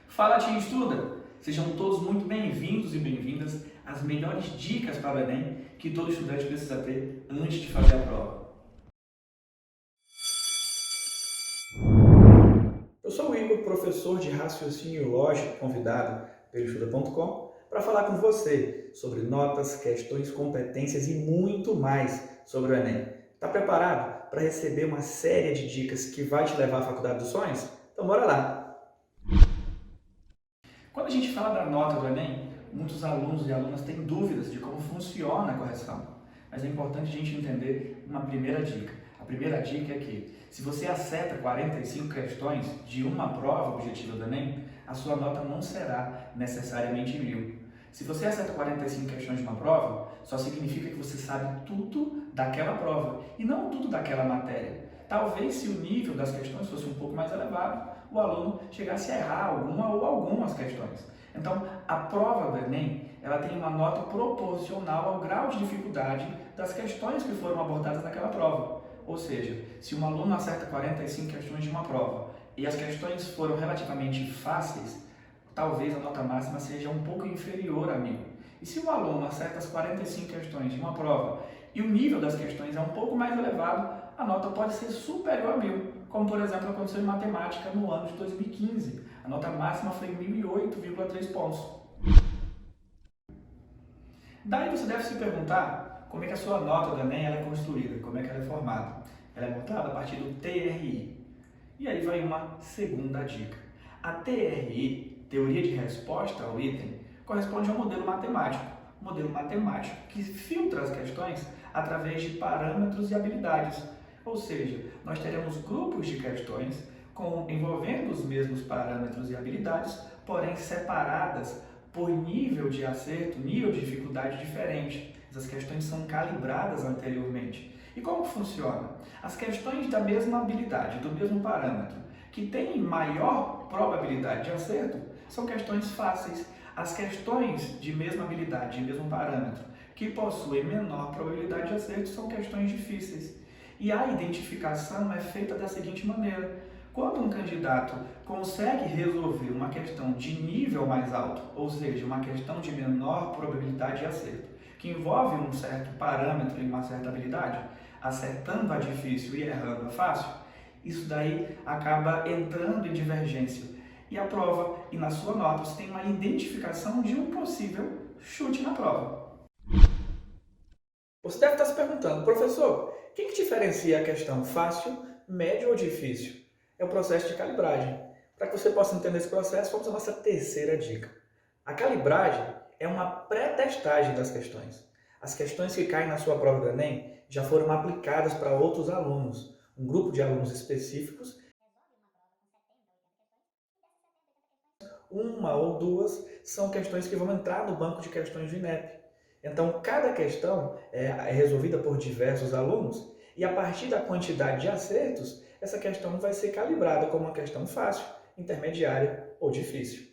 Fala, Tia Estuda! Sejam todos muito bem-vindos e bem-vindas às melhores dicas para o Enem que todo estudante precisa ter antes de fazer a prova. Eu sou o Igor, professor de raciocínio lógico, convidado pelo Estuda.com para falar com você sobre notas, questões, competências e muito mais sobre o Enem. Está preparado para receber uma série de dicas que vai te levar à faculdade dos sonhos? Então bora lá! Quando a gente fala da nota do Enem, muitos alunos e alunas têm dúvidas de como funciona a correção. Mas é importante a gente entender uma primeira dica. A primeira dica é que, se você acerta 45 questões de uma prova objetiva do Enem, a sua nota não será necessariamente 1000. Se você acerta 45 questões de uma prova, só significa que você sabe tudo daquela prova e não tudo daquela matéria. Talvez, se o nível das questões fosse um pouco mais elevado, o aluno chegasse a errar alguma ou algumas questões. Então, a prova do Enem, ela tem uma nota proporcional ao grau de dificuldade das questões que foram abordadas naquela prova. Ou seja, se um aluno acerta 45 questões de uma prova e as questões foram relativamente fáceis, talvez a nota máxima seja um pouco inferior a 1000. E se o aluno acerta as 45 questões de uma prova e o nível das questões é um pouco mais elevado, a nota pode ser superior a 1000, como por exemplo aconteceu em matemática no ano de 2015. A nota máxima foi 1008,3 pontos. Daí você deve se perguntar como é que a sua nota do Enem é construída, como é que ela é formada. Ela é montada a partir do TRI. E aí vai uma segunda dica. A TRI, Teoria de Resposta ao Item, corresponde ao modelo matemático. Um modelo matemático que filtra as questões através de parâmetros e habilidades. Ou seja, nós teremos grupos de questões envolvendo os mesmos parâmetros e habilidades, porém separadas por nível de acerto, nível de dificuldade diferente. Essas questões são calibradas anteriormente. E como funciona? As questões da mesma habilidade, do mesmo parâmetro, que têm maior probabilidade de acerto, são questões fáceis. As questões de mesma habilidade, de mesmo parâmetro, que possuem menor probabilidade de acerto, são questões difíceis. E a identificação é feita da seguinte maneira: quando um candidato consegue resolver uma questão de nível mais alto, ou seja, uma questão de menor probabilidade de acerto, que envolve um certo parâmetro e uma certa habilidade, acertando a difícil e errando a fácil, isso daí acaba entrando em divergência. E a prova, e na sua nota, você tem uma identificação de um possível chute na prova. Você deve estar se perguntando, professor, o que diferencia a questão fácil, médio ou difícil? É o processo de calibragem. Para que você possa entender esse processo, vamos à nossa terceira dica. A calibragem é uma pré-testagem das questões. As questões que caem na sua prova do Enem já foram aplicadas para outros alunos, um grupo de alunos específicos, uma ou duas são questões que vão entrar no banco de questões do INEP. Então, cada questão é resolvida por diversos alunos e a partir da quantidade de acertos, essa questão vai ser calibrada como uma questão fácil, intermediária ou difícil.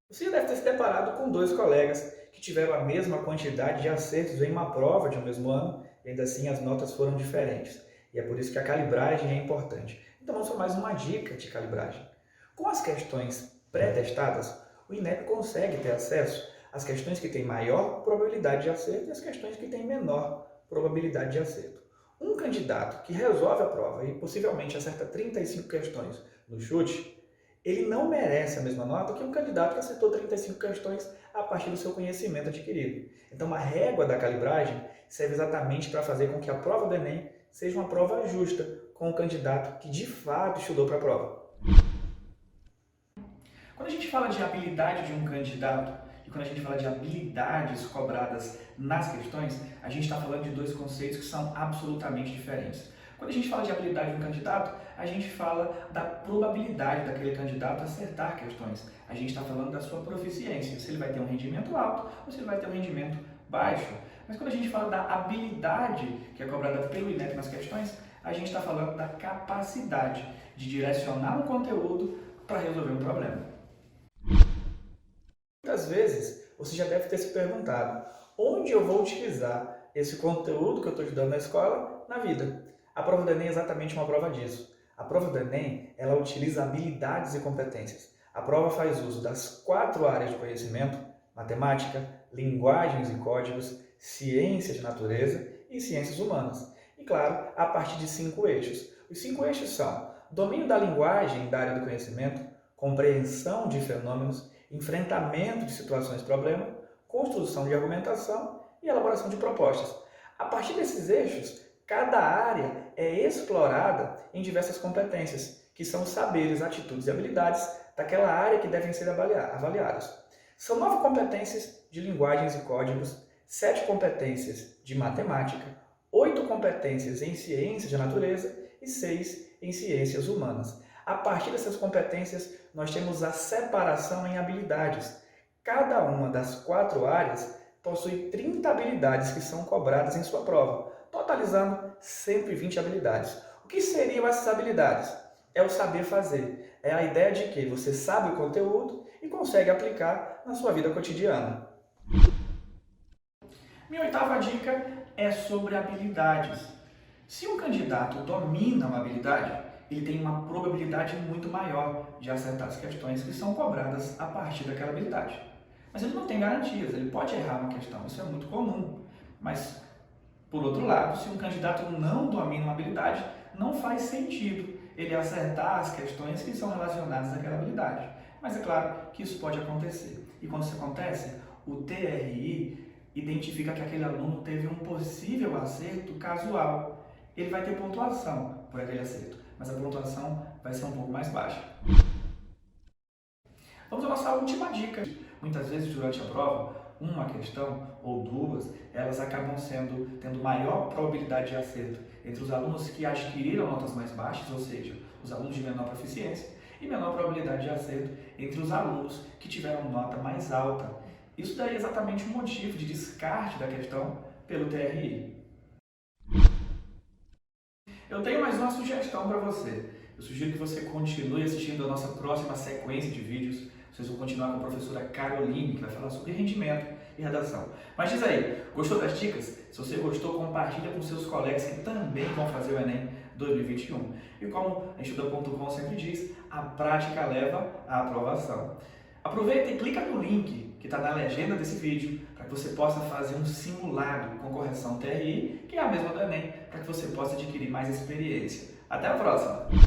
Você deve ter se deparado com dois colegas que tiveram a mesma quantidade de acertos em uma prova de um mesmo ano e ainda assim as notas foram diferentes. E é por isso que a calibragem é importante. Então vamos para mais uma dica de calibragem. Com as questões pré-testadas, o INEP consegue ter acesso às questões que têm maior probabilidade de acerto e às questões que têm menor probabilidade de acerto. Um candidato que resolve a prova e possivelmente acerta 35 questões no chute, ele não merece a mesma nota que um candidato que acertou 35 questões a partir do seu conhecimento adquirido. Então, a régua da calibragem serve exatamente para fazer com que a prova do Enem seja uma prova justa, com o candidato que de fato estudou para a prova. Quando a gente fala de habilidade de um candidato e quando a gente fala de habilidades cobradas nas questões, a gente está falando de dois conceitos que são absolutamente diferentes. Quando a gente fala de habilidade de um candidato, a gente fala da probabilidade daquele candidato acertar questões. A gente está falando da sua proficiência, se ele vai ter um rendimento alto ou se ele vai ter um rendimento baixo. Mas quando a gente fala da habilidade que é cobrada pelo INEP nas questões, a gente está falando da capacidade de direcionar um conteúdo para resolver um problema. Muitas vezes você já deve ter se perguntado: onde eu vou utilizar esse conteúdo que eu estou estudando na escola na vida? A prova do Enem é exatamente uma prova disso. A prova do Enem, ela utiliza habilidades e competências. A prova faz uso das 4 áreas de conhecimento: matemática, linguagens e códigos, ciências de natureza e ciências humanas. E, claro, a partir de 5 eixos. Os 5 eixos são domínio da linguagem da área do conhecimento, compreensão de fenômenos, enfrentamento de situações-problema, construção de argumentação e elaboração de propostas. A partir desses eixos, cada área é explorada em diversas competências, que são os saberes, atitudes e habilidades daquela área que devem ser avaliadas. São 9 competências de linguagens e códigos, 7 competências de matemática, 8 competências em ciências de natureza e 6 em ciências humanas. A partir dessas competências, nós temos a separação em habilidades. Cada uma das 4 áreas possui 30 habilidades que são cobradas em sua prova, totalizando 120 habilidades. O que seriam essas habilidades? É o saber fazer. É a ideia de que você sabe o conteúdo e consegue aplicar na sua vida cotidiana. Minha 8ª dica é sobre habilidades. Se um candidato domina uma habilidade, ele tem uma probabilidade muito maior de acertar as questões que são cobradas a partir daquela habilidade. Mas ele não tem garantias, ele pode errar uma questão, isso é muito comum. Mas, por outro lado, se um candidato não domina uma habilidade, não faz sentido ele acertar as questões que são relacionadas àquela habilidade. Mas é claro que isso pode acontecer. E quando isso acontece, o TRI identifica que aquele aluno teve um possível acerto casual. Ele vai ter pontuação por aquele acerto, mas a pontuação vai ser um pouco mais baixa. Vamos à nossa última dica. Muitas vezes, durante a prova, uma questão ou duas, elas acabam tendo maior probabilidade de acerto entre os alunos que adquiriram notas mais baixas, ou seja, os alunos de menor proficiência, e menor probabilidade de acerto entre os alunos que tiveram nota mais alta. Isso daí é exatamente o motivo de descarte da questão pelo TRI. Eu tenho mais uma sugestão para você. Eu sugiro que você continue assistindo a nossa próxima sequência de vídeos. Vocês vão continuar com a professora Caroline, que vai falar sobre rendimento e redação. Mas diz aí, gostou das dicas? Se você gostou, compartilha com seus colegas que também vão fazer o Enem 2021. E como a Estuda.com sempre diz, a prática leva à aprovação. Aproveita e clica no link que está na legenda desse vídeo para que você possa fazer um simulado com correção TRI, que é a mesma do Enem, para que você possa adquirir mais experiência. Até a próxima!